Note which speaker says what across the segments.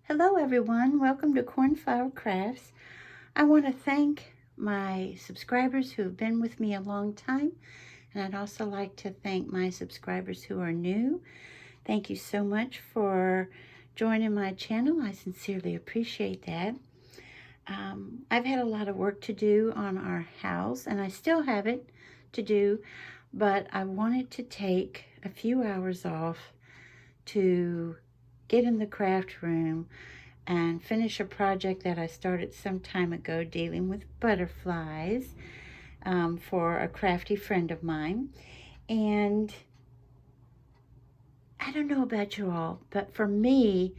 Speaker 1: Hello everyone, welcome to Cornflower Crafts. I want to thank my subscribers who have been with me a long time, and I'd also like to thank my subscribers who are new. Thank you so much for joining my channel. I sincerely appreciate that. I've had a lot of work to do on our house, and I still have it to do, but I wanted to take a few hours off to get in the craft room and finish a project that I started some time ago dealing with butterflies for a crafty friend of mine. And I don't know about you all, but for me,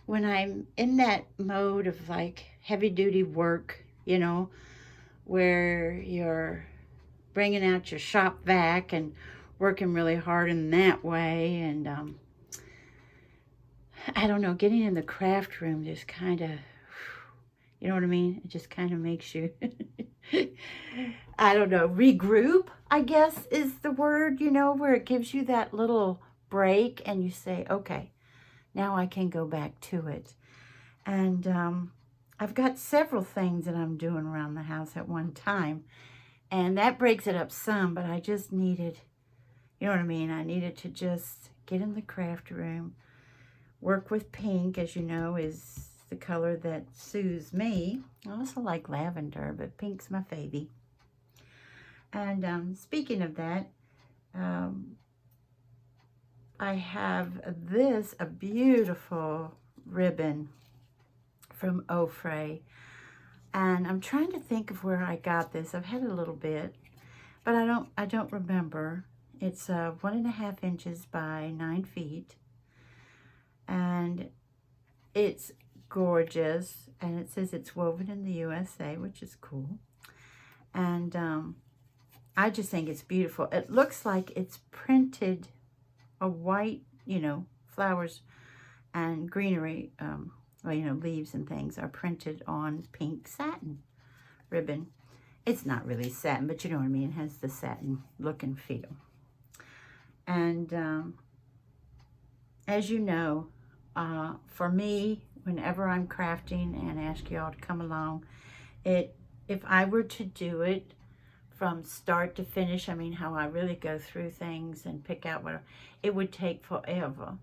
Speaker 1: when I'm in that mode of like heavy duty work, where you're bringing out your shop vac and working really hard in that way, and I don't know, getting in the craft room just kind of, you know what I mean? It just kind of makes you, I don't know, regroup, I guess is the word, where it gives you that little break and you say, okay, now I can go back to it. And I've got several things that I'm doing around the house at one time, and that breaks it up some, but I just needed, you know what I mean? I needed to just get in the craft room, work with pink, as you know, is the color that soothes me. I also like lavender, but pink's my favy. And speaking of that, I have a beautiful ribbon from Ofray. And I'm trying to think of where I got this. I've had it a little bit, but I don't remember. It's 1.5 inches by 9 feet. And it's gorgeous, and it says it's woven in the USA, which is cool. And I just think it's beautiful. It looks like it's printed a white, flowers and greenery, leaves and things are printed on pink satin ribbon. It's not really satin, but you know what I mean. It has the satin look and feel. And as you know, for me, whenever I'm crafting and ask y'all to come along, if I were to do it from start to finish, I mean, how I really go through things and pick out what, it would take forever.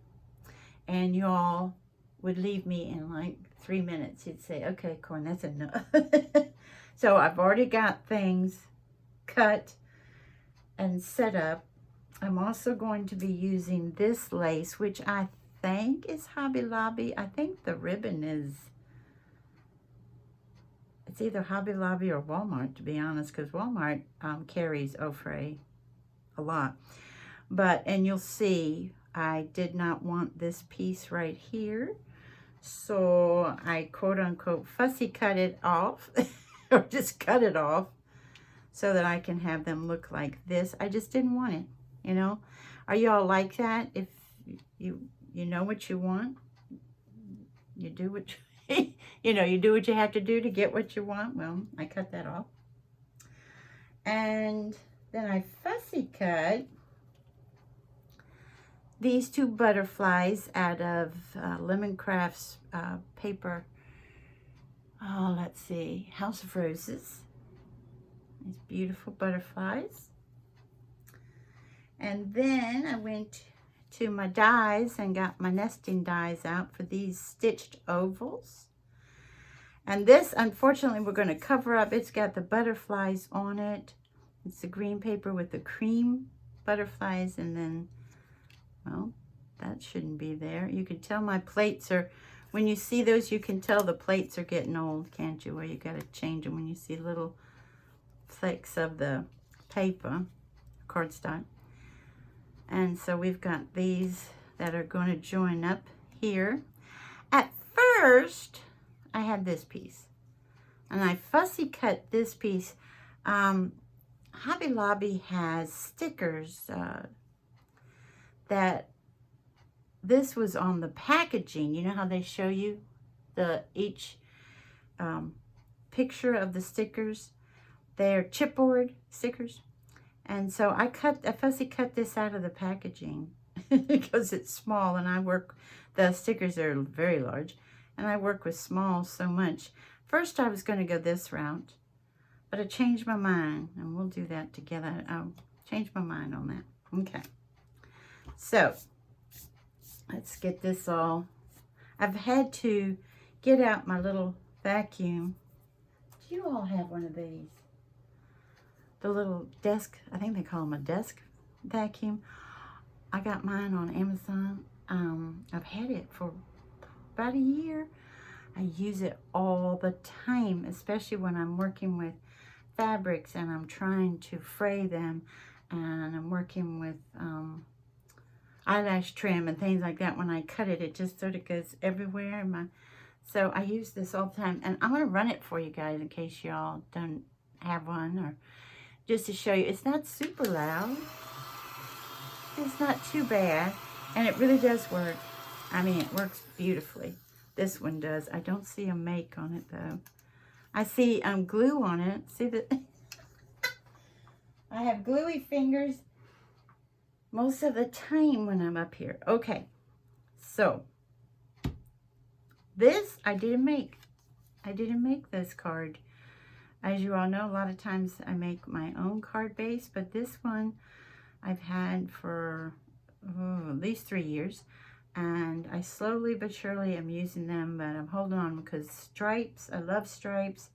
Speaker 1: And y'all would leave me in like 3 minutes. You'd say, okay, Corn, that's enough. So I've already got things cut and set up. I'm also going to be using this lace, which I think is Hobby Lobby. I think the ribbon is, it's either Hobby Lobby or Walmart, to be honest, because Walmart carries Ofray a lot. And you'll see, I did not want this piece right here, so I quote-unquote fussy cut it off, or just cut it off, so that I can have them look like this. I just didn't want it, Are y'all like that? If you know what you want, you do what you do what you have to do to get what you want. Well, I cut that off. And then I fussy cut these two butterflies out of Lemon Crafts paper. Oh, let's see, House of Roses. These beautiful butterflies. And then I went to my dies and got my nesting dies out for these stitched ovals. And this, unfortunately, we're going to cover up. It's got the butterflies on it. It's the green paper with the cream butterflies, and then, well, that shouldn't be there. You can tell my plates are, when you see those, you can tell the plates are getting old, can't you? Where you got to change them when you see little flecks of the paper, cardstock. And so we've got these that are going to join up here. At first, I had this piece, and I fussy cut this piece. Hobby Lobby has stickers that this was on the packaging. You know how they show you each picture of the stickers? They're chipboard stickers. And so I fussy cut this out of the packaging because it's small, and the stickers are very large, And I work with small so much. First I was going to go this route, but I changed my mind, and we'll do that together. I'll change my mind on that. Okay. So, let's get this all. I've had to get out my little vacuum. Do you all have one of these? The little desk, I think they call them a desk vacuum. I got mine on Amazon. I've had it for about a year. I use it all the time, especially when I'm working with fabrics and I'm trying to fray them, and I'm working with eyelash trim and things like that. When I cut it, it just sort of goes everywhere. So I use this all the time, and I'm going to run it for you guys in case y'all don't have one, or just to show you. It's not super loud. It's not too bad, and it really does work. I mean, it works beautifully. This one does. I don't see a make on it, though. I see glue on it. See that? I have gluey fingers most of the time when I'm up here. Okay, so this I didn't make. I didn't make this card. As you all know, a lot of times I make my own card base, but this one I've had for at least 3 years, and I slowly but surely am using them, but I'm holding on because stripes, I love stripes,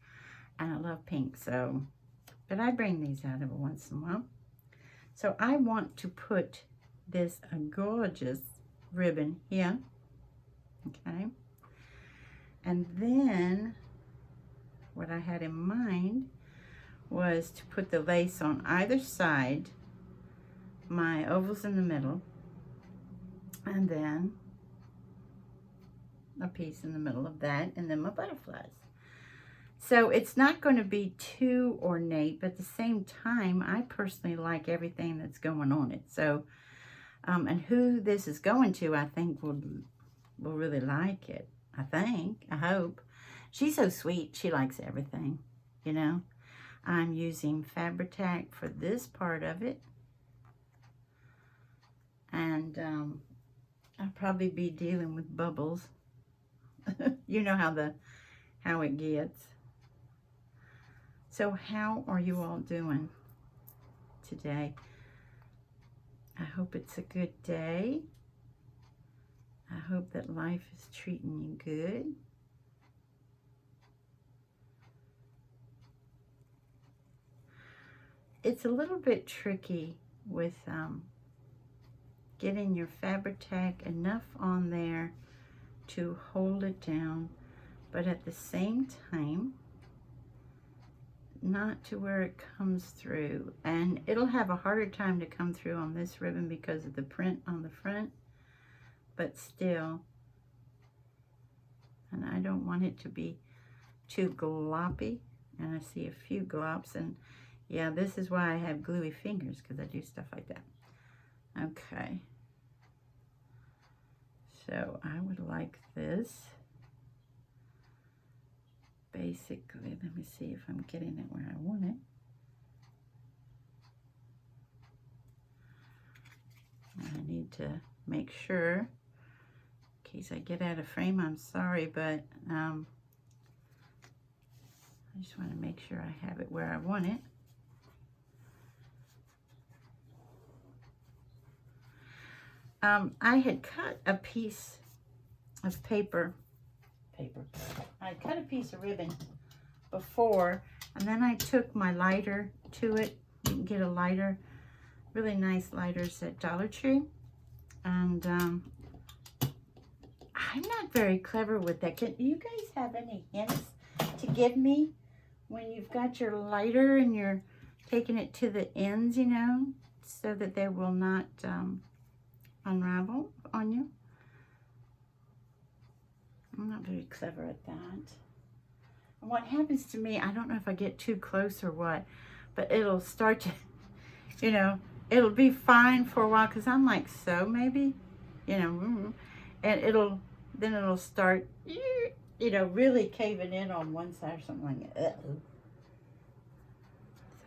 Speaker 1: and I love pink, so, but I bring these out every once in a while. So I want to put this gorgeous ribbon here, okay, and then what I had in mind was to put the lace on either side, my ovals in the middle, and then a piece in the middle of that, and then my butterflies. So it's not going to be too ornate, but at the same time, I personally like everything that's going on it. So, and who this is going to, I think will really like it. I hope. She's so sweet. She likes everything, you know. I'm using Fabri-Tac for this part of it. And I'll probably be dealing with bubbles. You know how it gets. So how are you all doing today? I hope it's a good day. I hope that life is treating you good. It's a little bit tricky with getting your Fabri-Tac enough on there to hold it down, but at the same time, not to where it comes through. And it'll have a harder time to come through on this ribbon because of the print on the front, but still, and I don't want it to be too gloppy, and I see a few glops, and yeah, this is why I have gluey fingers, because I do stuff like that. Okay. So I would like this. Basically, let me see if I'm getting it where I want it. I need to make sure, in case I get out of frame, I'm sorry, but I just want to make sure I have it where I want it. I had cut a piece of paper. I cut a piece of ribbon before, and then I took my lighter to it. You can get a lighter, really nice lighters at Dollar Tree. And I'm not very clever with that. Can you guys have any hints to give me when you've got your lighter and you're taking it to the ends, you know, so that they will not unravel on you? I'm not very clever at that. And what happens to me, I don't know if I get too close or what, but it'll start to, you know, it'll be fine for a while because I'm like, so maybe, you know, and then it'll start, you know, really caving in on one side or something like that. Uh-oh.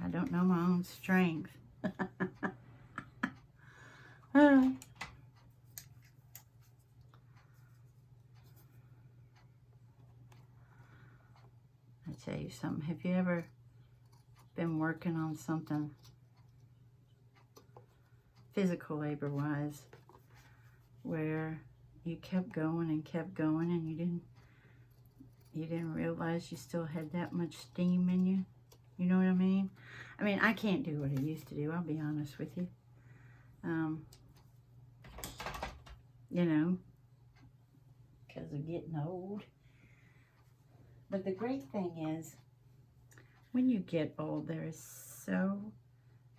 Speaker 1: I don't know my own strength. tell you something. Have you ever been working on something physical labor wise where you kept going and you didn't realize you still had that much steam in you? You know what I mean? I mean, I can't do what I used to do, I'll be honest with you. You know, because of getting old. But the great thing is, when you get old, there is so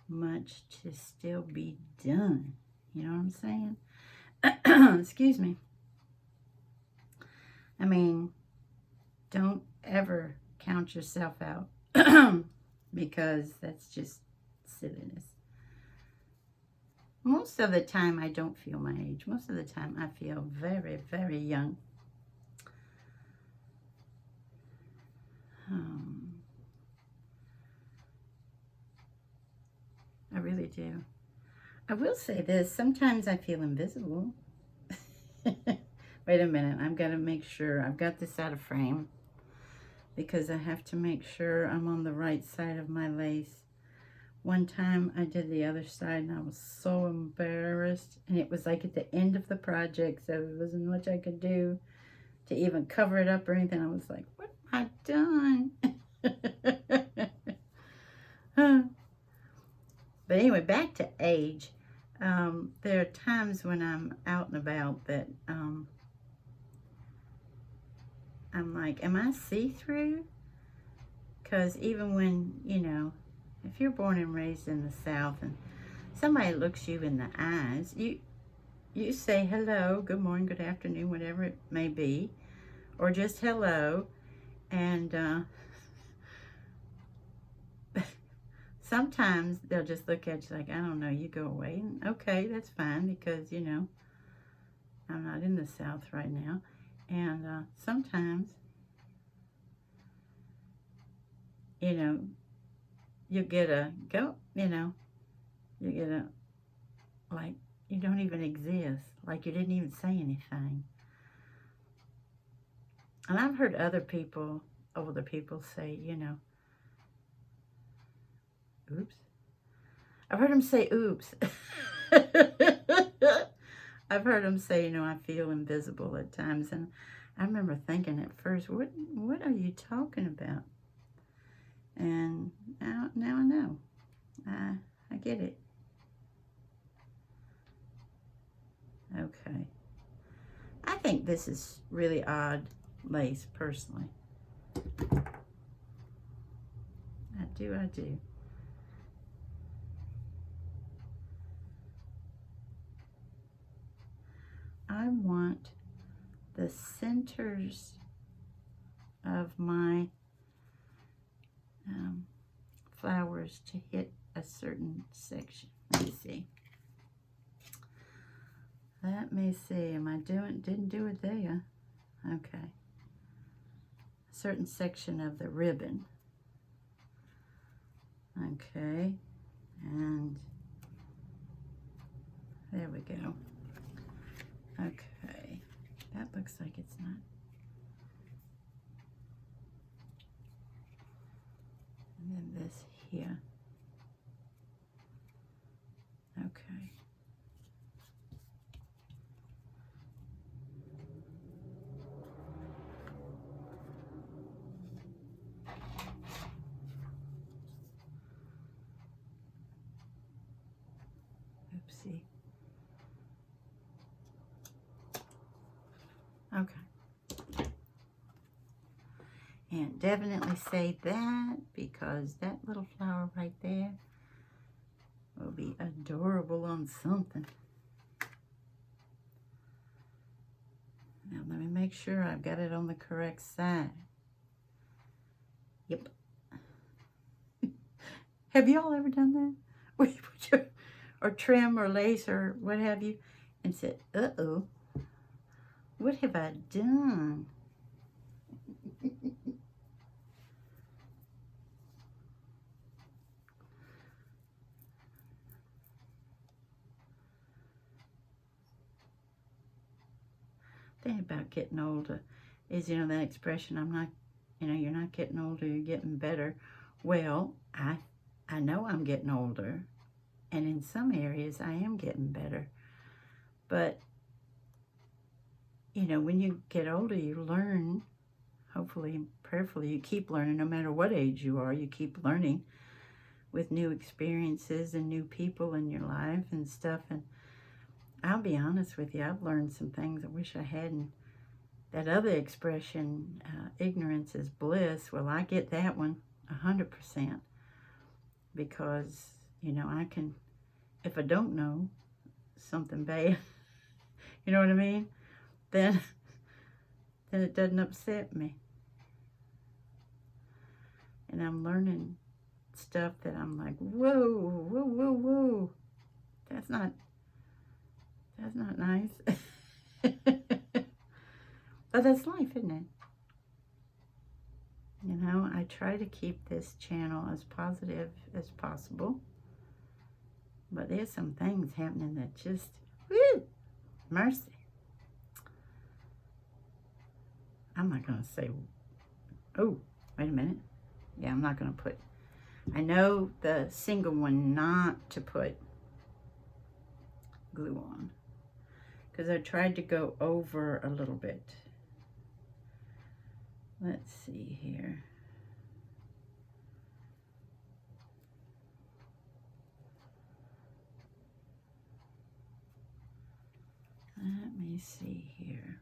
Speaker 1: much to still be done. You know what I'm saying? Excuse me. I mean, don't ever count yourself out because that's just silliness. Most of the time, I don't feel my age. Most of the time, I feel very, very young. I really do. I will say this. Sometimes I feel invisible. Wait a minute. I've got to make sure. I've got this out of frame because I have to make sure I'm on the right side of my lace. One time I did the other side and I was so embarrassed, and it was like at the end of the project, so there wasn't much I could do to even cover it up or anything. I was like, what have I done? But anyway, back to age. There are times when I'm out and about that I'm like, am I see-through? Because even when, you know, if you're born and raised in the South and somebody looks you in the eyes, you say hello, good morning, good afternoon, whatever it may be, or just hello. And sometimes they'll just look at you like, I don't know, you go away. And okay, that's fine, because, you know, I'm not in the South right now. And sometimes, you know, you get a go, you know, you get a, like, you don't even exist, like you didn't even say anything. And I've heard other people, older people say, you know, oops. I've heard them say, oops. I've heard them say, you know, I feel invisible at times. And I remember thinking at first, what are you talking about? And now I know. I get it. Okay. I think this is really odd lace, personally. I do. I want the centers of my flowers to hit a certain section. Let me see. Let me see. Am I didn't do it there? Okay. A certain section of the ribbon. Okay. And there we go. Okay. That looks like it's not. And then this here. Okay. Oopsie. Okay. And definitely say that, because that little flower right there will be adorable on something. Now let me make sure I've got it on the correct side. Yep. Have y'all ever done that? Where you put your, or trim or lace or what have you, and said, uh-oh, what have I done? The thing about getting older is, you know, that expression, I'm not You know, you're not getting older, you're getting better. Well, I know I'm getting older, and in some areas I am getting better. But, you know, when you get older, you learn, hopefully and prayerfully, you keep learning no matter what age you are. You keep learning with new experiences and new people in your life and stuff. And I'll be honest with you, I've learned some things I wish I hadn't. That other expression, ignorance is bliss, well, I get that one 100%. Because, you know, I can, if I don't know something bad, you know what I mean? Then it doesn't upset me. And I'm learning stuff that I'm like, whoa, whoa, whoa, whoa. That's not nice. But that's life, isn't it? You know, I try to keep this channel as positive as possible. But there's some things happening that just, whoo, mercy. I'm not going to say, oh, wait a minute. Yeah, I'm not going to put, I know the single one not to put glue on. Because I tried to go over a little bit. Let's see here. Let me see here.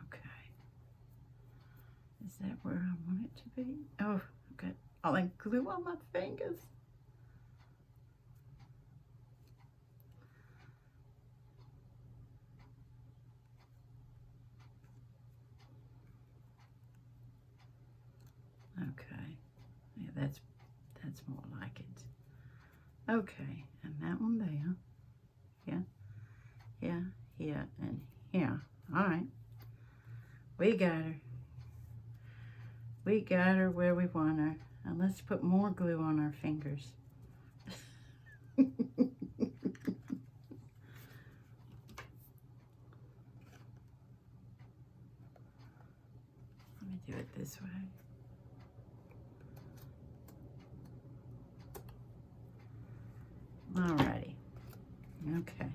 Speaker 1: Okay. Is that where I want it to be? Oh, okay. I'll like glue on my fingers. Okay, yeah, that's more like it. Okay, and that one there. Yeah, yeah, yeah, and here. All right, we got her. We got her where we want her. And let's put more glue on our fingers. Let me do it this way. Alrighty. Okay.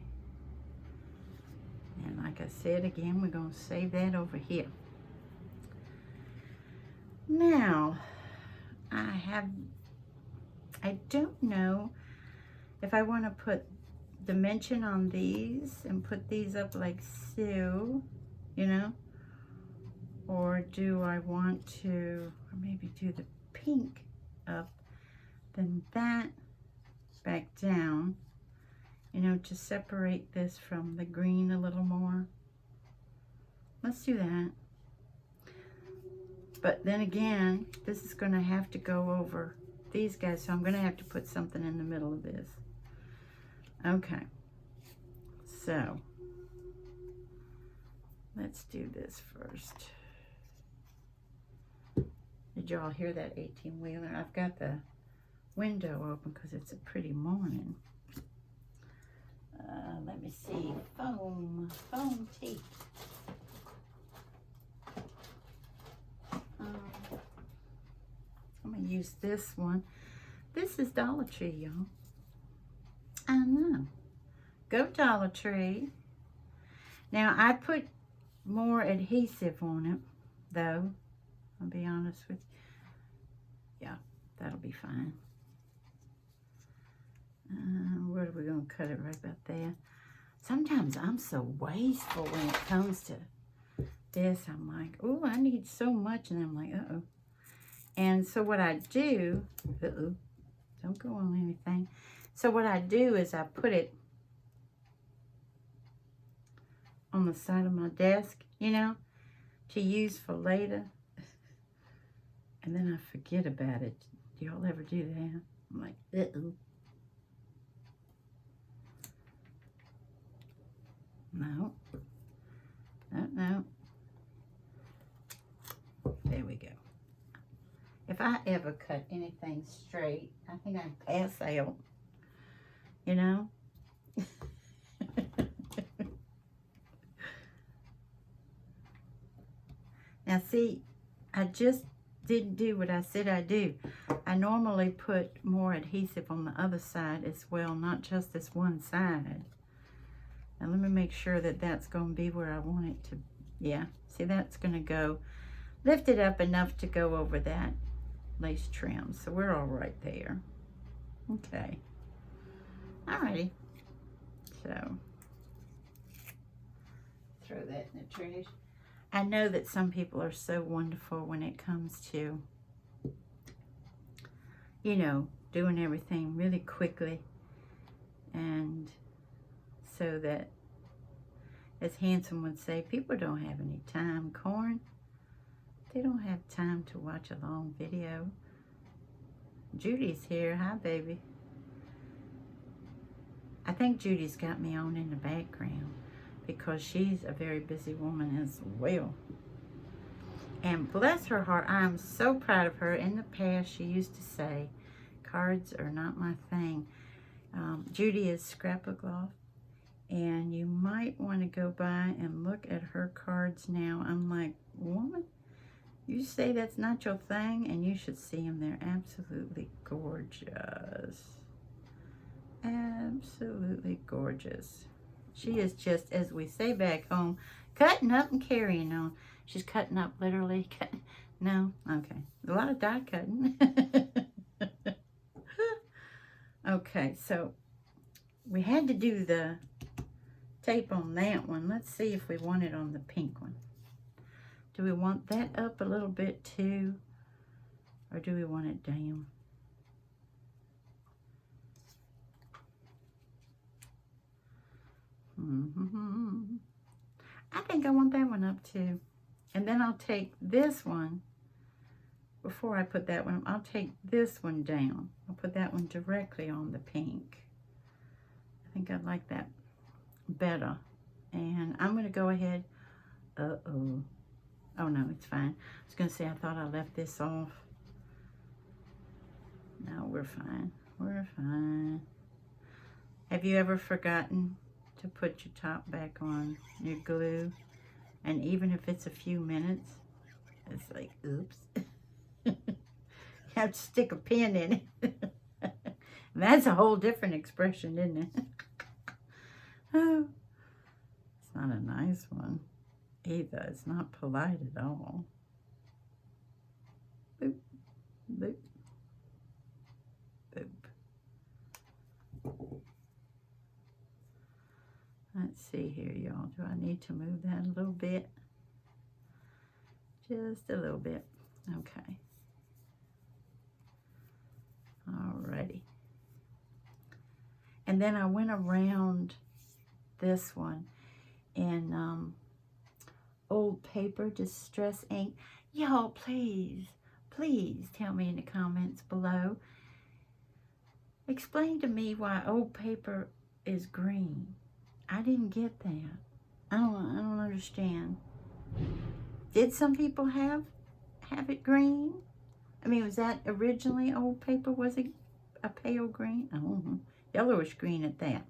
Speaker 1: And like I said again, we're going to save that over here. Now, I don't know if I want to put dimension on these and put these up like so, you know, or do I want to, or maybe do the pink up, then that back down, you know, to separate this from the green a little more. Let's do that. But then again, this is going to have to go over these guys, so I'm going to have to put something in the middle of this. Okay, so let's do this first. Did y'all hear that 18-wheeler? I've got the window open because it's a pretty morning. Let me see, foam tape. I'm gonna use this one. This is Dollar Tree, y'all. I know. Go Dollar Tree. Now I put more adhesive on it, though. I'll be honest with you. Yeah, that'll be fine. Where are we gonna cut it? Right about there. Sometimes I'm so wasteful when it comes to this. I'm like, oh, I need so much, and I'm like, uh-oh. And so what I do, don't go on anything. So what I do is I put it on the side of my desk, you know, to use for later. And then I forget about it. Do y'all ever do that? I'm like, uh-oh. No. No. There we go. If I ever cut anything straight, I think I pass out. you know? Now see, I just didn't do what I said I'd do. I normally put more adhesive on the other side as well, not just this one side. Now let me make sure that that's going to be where I want it to. Yeah, see, that's going to go, lift it up enough to go over that lace trim. So we're all right there. Okay. Alrighty. So throw that in the trash. I know that some people are so wonderful when it comes to, you know, doing everything really quickly. And so that, as Hanson would say, people don't have any time. Corn, they don't have time to watch a long video. Judy's here. Hi, baby. I think Judy's got me on in the background because she's a very busy woman as well. And bless her heart, I'm so proud of her. In the past, she used to say, cards are not my thing. Judy is Scrap-a-Gloss, and you might want to go by and look at her cards now. I'm like, woman, you say that's not your thing, and you should see them. They're absolutely gorgeous. Absolutely gorgeous. She is just, as we say back home, cutting up and carrying on. She's cutting up, literally. No? Okay. A lot of die cutting. Okay, so we had to do the tape on that one. Let's see if we want it on the pink one. Do we want that up a little bit too? Or do we want it down? I think I want that one up too. And then I'll take this one, before I put that one, I'll take this one down. I'll put that one directly on the pink. I think I like that better. And I'm going to go ahead. Uh-oh. Oh, no, it's fine. I was going to say, I thought I left this off. No, we're fine. We're fine. Have you ever forgotten to put your top back on your glue? And even if it's a few minutes, it's like, oops. You have to stick a pin in it. That's a whole different expression, isn't it? Oh, it's not a nice one either. It's not polite at all. Boop, boop, boop. Let's see here, y'all. Do I need to move that a little bit? Just a little bit. Okay. Alrighty. And then I went around this one in old paper, distress ink. Y'all, please tell me in the comments below. Explain to me why old paper is green. I didn't get that. I don't understand. Did some people have it green? I mean, was that originally old paper? Was it a pale green? I don't know. Yellowish green at that.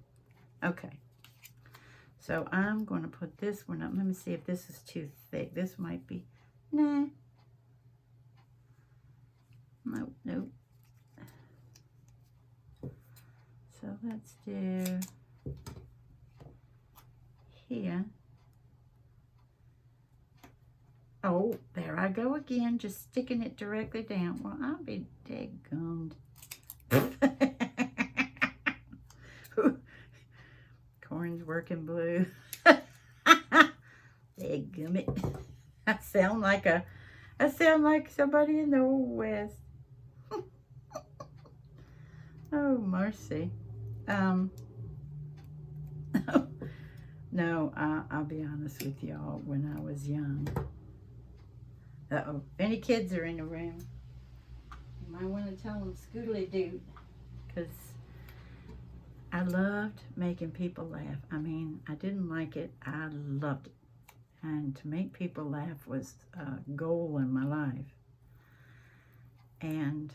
Speaker 1: Okay. So I'm going to put this one up. Let me see if this is too thick. This might be. Nah. Nope, nope. So let's do here. Oh, there I go again, just sticking it directly down. Well, I'll be daggummed. Corn's working blue. Dadgummit. I sound like somebody in the Old West. Oh, mercy. No, I'll be honest with y'all. When I was young, uh-oh, if any kids are in the room, you might want to tell them scoodly-doo, because I loved making people laugh. I mean, I didn't like it. I loved it. And to make people laugh was a goal in my life. And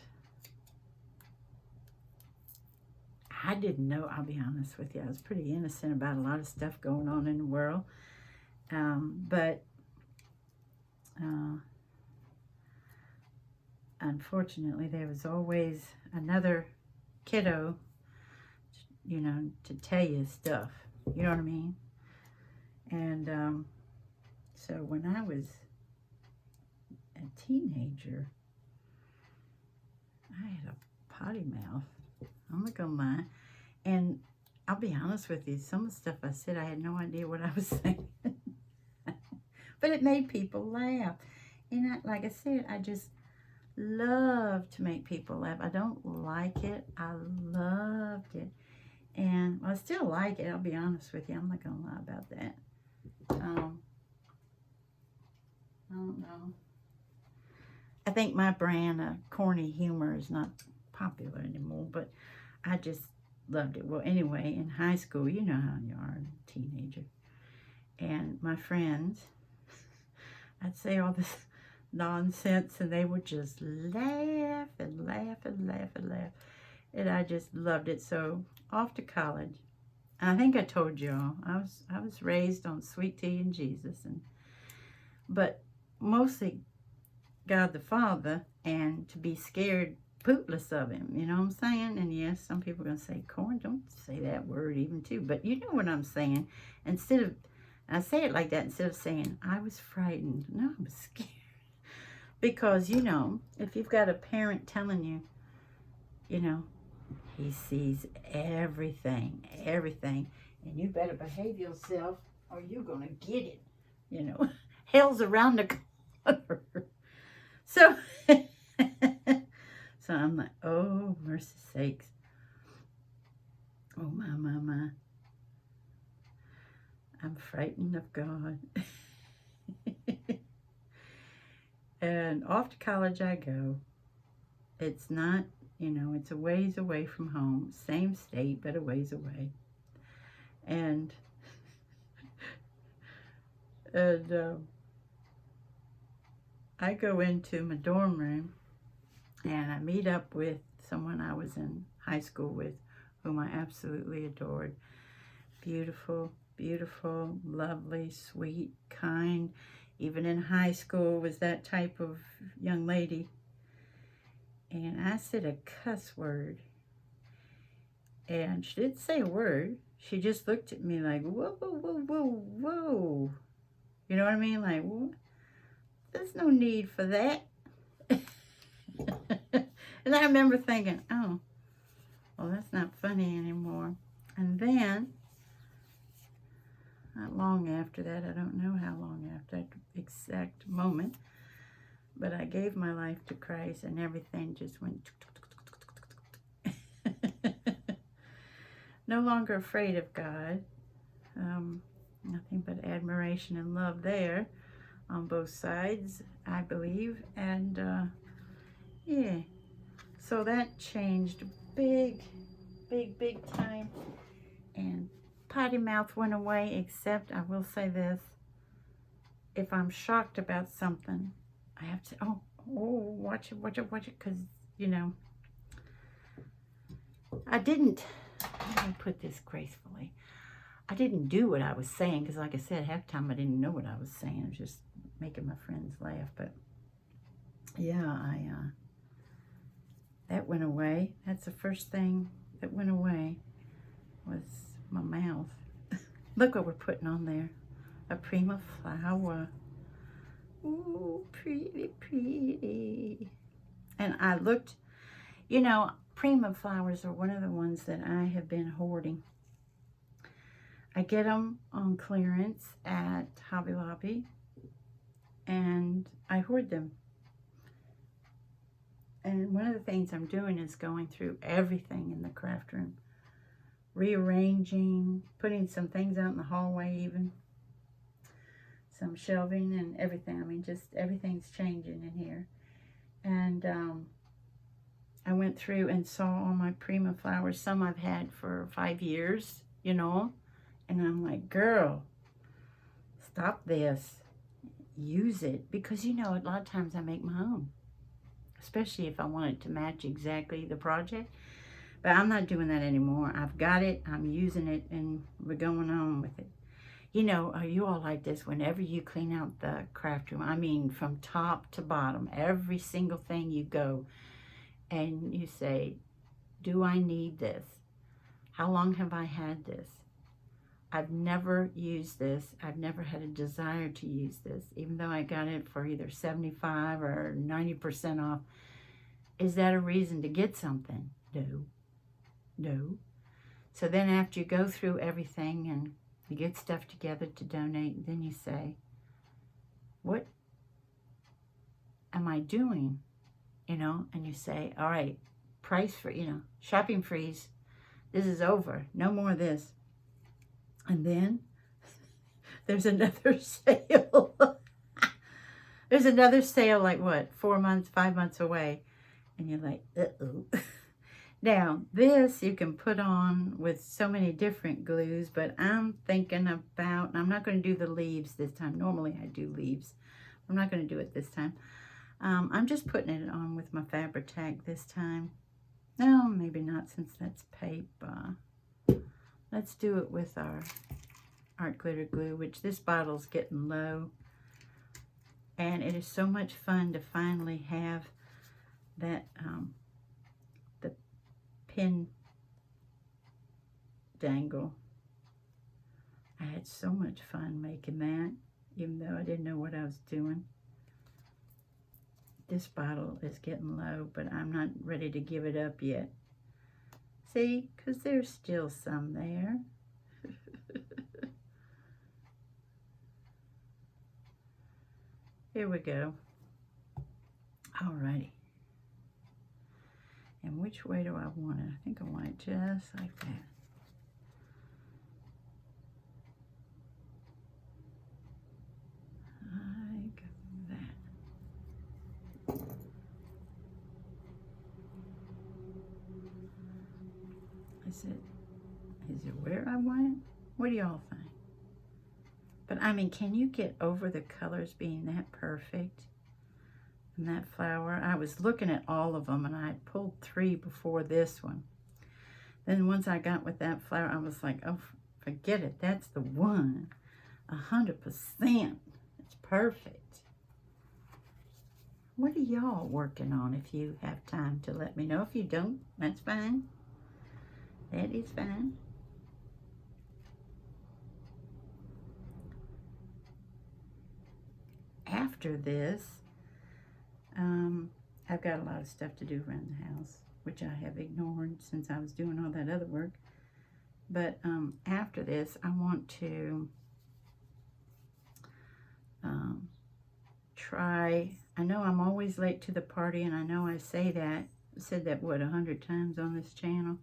Speaker 1: I didn't know, I'll be honest with you. I was pretty innocent about a lot of stuff going on in the world. But unfortunately, there was always another kiddo, you know, to tell you stuff. You know what I mean? And so when I was a teenager, I had a potty mouth. I'm not gonna lie. And I'll be honest with you, some of the stuff I said, I had no idea what I was saying. But it made people laugh. And like I said, I just love to make people laugh. I don't like it. I loved it. And I still like it, I'll be honest with you. I'm not gonna lie about that. I don't know. I think my brand of corny humor is not popular anymore, but I just loved it. Well, anyway, in high school, you know how you are, a teenager. And my friends, I'd say all this nonsense, and they would just laugh and laugh and laugh and laugh. And I just loved it. So off to college. And I think I told y'all, I was raised on sweet tea and Jesus, but mostly God the Father, and to be scared pootless of him, you know what I'm saying? And yes, some people are going to say, Corn, don't say that word even too, but you know what I'm saying. Instead of, I say it like that, instead of saying, I was frightened, no, I was scared. Because, you know, if you've got a parent telling you, you know, he sees everything, and you better behave yourself or you're going to get it, you know. Hell's around the corner. So, so I'm like, oh, mercy sakes. Oh, my. I'm frightened of God. And off to college I go. It's not, you know, it's a ways away from home. Same state, but a ways away. And I go into my dorm room and I meet up with someone I was in high school with, whom I absolutely adored. Beautiful, beautiful, lovely, sweet, kind. Even in high school was that type of young lady. And I said a cuss word. And she didn't say a word. She just looked at me like, whoa, whoa, whoa, whoa, whoa. You know what I mean? Like, what? There's no need for that. And I remember thinking, oh, well, that's not funny anymore. And then, not long after that, I don't know how long after that exact moment, but I gave my life to Christ and everything just went. No longer afraid of God. Nothing but admiration and love there on both sides, I believe. And yeah, so that changed big time. And potty mouth went away, except I will say this. If I'm shocked about something, I have to, watch it, because, you know, let me put this gracefully. I didn't do what I was saying, because like I said, half the time I didn't know what I was saying. I was just making my friends laugh. But yeah, that went away. That's the first thing that went away, was my mouth. Look what we're putting on there. A prima flower. Ooh, pretty, pretty. And I looked, you know, prima flowers are one of the ones that I have been hoarding. I get them on clearance at Hobby Lobby, and I hoard them. And one of the things I'm doing is going through everything in the craft room, rearranging, putting some things out in the hallway even, some shelving and everything. I mean, just everything's changing in here. And I went through and saw all my prima flowers. Some I've had for 5 years, you know. And I'm like, girl, stop this. Use it. Because, you know, a lot of times I make my own. Especially if I want it to match exactly the project. But I'm not doing that anymore. I've got it, I'm using it, and we're going on with it. You know, are you all like this? Whenever you clean out the craft room, I mean from top to bottom, every single thing you go and you say, do I need this? How long have I had this? I've never used this. I've never had a desire to use this, even though I got it for either 75 or 90% off. Is that a reason to get something? No. No. So then after you go through everything and you get stuff together to donate, then you say, what am I doing? You know, and you say, all right, price for, you know, shopping freeze. This is over. No more of this. And then there's another sale. There's another sale like what, 4 months, 5 months away. And you're like, uh-oh. Now, this you can put on with so many different glues, but I'm thinking about, I'm not going to do the leaves this time. Normally I do leaves. I'm not going to do it this time. I'm just putting it on with my Fabri-Tac this time. No, maybe not, since that's paper. Let's do it with our art glitter glue, which this bottle's getting low. And it is so much fun to finally have that, the pin dangle. I had so much fun making that, even though I didn't know what I was doing. This bottle is getting low, but I'm not ready to give it up yet. See, because there's still some there. Here we go. Alrighty. And which way do I want it? I think I want it just like that. Like that. Is it where I want it? What do y'all think? But I mean, can you get over the colors being that perfect? And that flower, I was looking at all of them, and I pulled 3 before this one. Then once I got with that flower, I was like, oh, forget it. That's the one. 100%. It's perfect. What are y'all working on? If you have time to let me know. If you don't, that's fine. That is fine. After this, I've got a lot of stuff to do around the house, which I have ignored since I was doing all that other work. But after this, I want to try. I know I'm always late to the party, and I know I said that what, 100 times on this channel.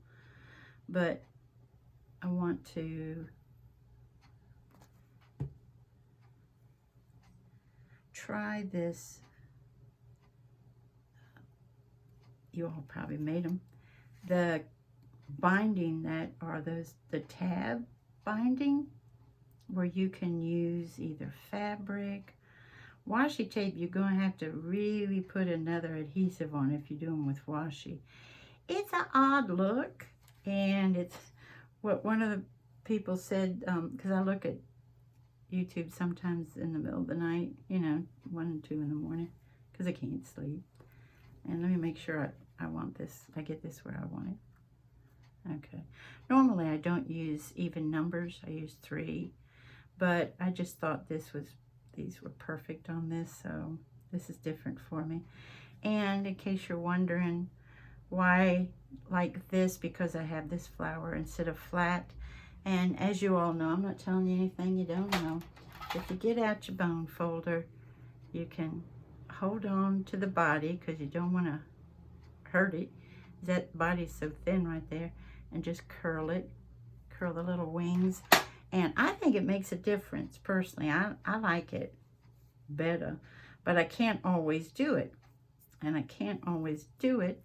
Speaker 1: But I want to try this. You all probably made them. The binding that are the tab binding, where you can use either fabric, washi tape. You're going to have to really put another adhesive on if you're doing with washi. It's an odd look, and it's what one of the people said, because I look at YouTube sometimes in the middle of the night, you know, 1 and 2 in the morning, because I can't sleep. And let me make sure I want this. I get this where I want it. Okay. Normally I don't use even numbers. I use 3. But I just thought these were perfect on this. So this is different for me. And in case you're wondering why like this, because I have this flower instead of flat. And as you all know, I'm not telling you anything you don't know. If you get out your bone folder, you can hold on to the body, because you don't want to hurt it. That body's so thin right there. And just curl it. Curl the little wings. And I think it makes a difference, personally. I like it better. But I can't always do it. And I can't always do it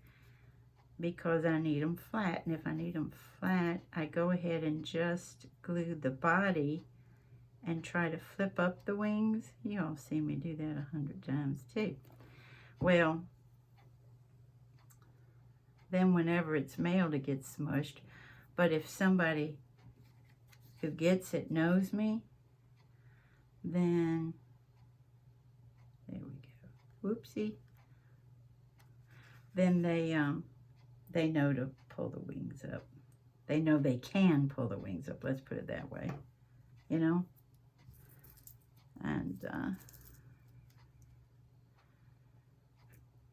Speaker 1: because I need them flat. And if I need them flat, I go ahead and just glue the body and try to flip up the wings. You all see me do that 100 times too. Well, then whenever it's mailed, it gets smushed. But if somebody who gets it knows me, then, there we go. Whoopsie. Then they know to pull the wings up. They know they can pull the wings up. Let's put it that way. You know? And,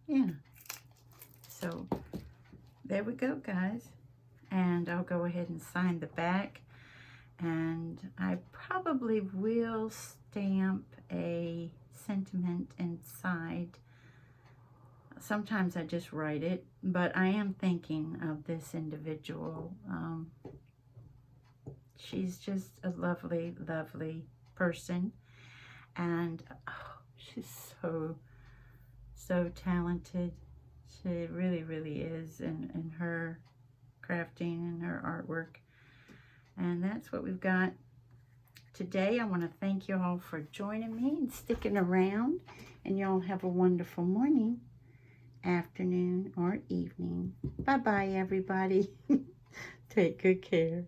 Speaker 1: yeah. So, there we go, guys. And I'll go ahead and sign the back. And I probably will stamp a sentiment inside. Sometimes I just write it, but I am thinking of this individual. She's just a lovely, lovely person. And oh, she's so talented. She really, really is in her crafting and her artwork. And that's what we've got today. I want to thank you all for joining me and sticking around. And y'all have a wonderful morning, afternoon, or evening. Bye-bye, everybody. Take good care.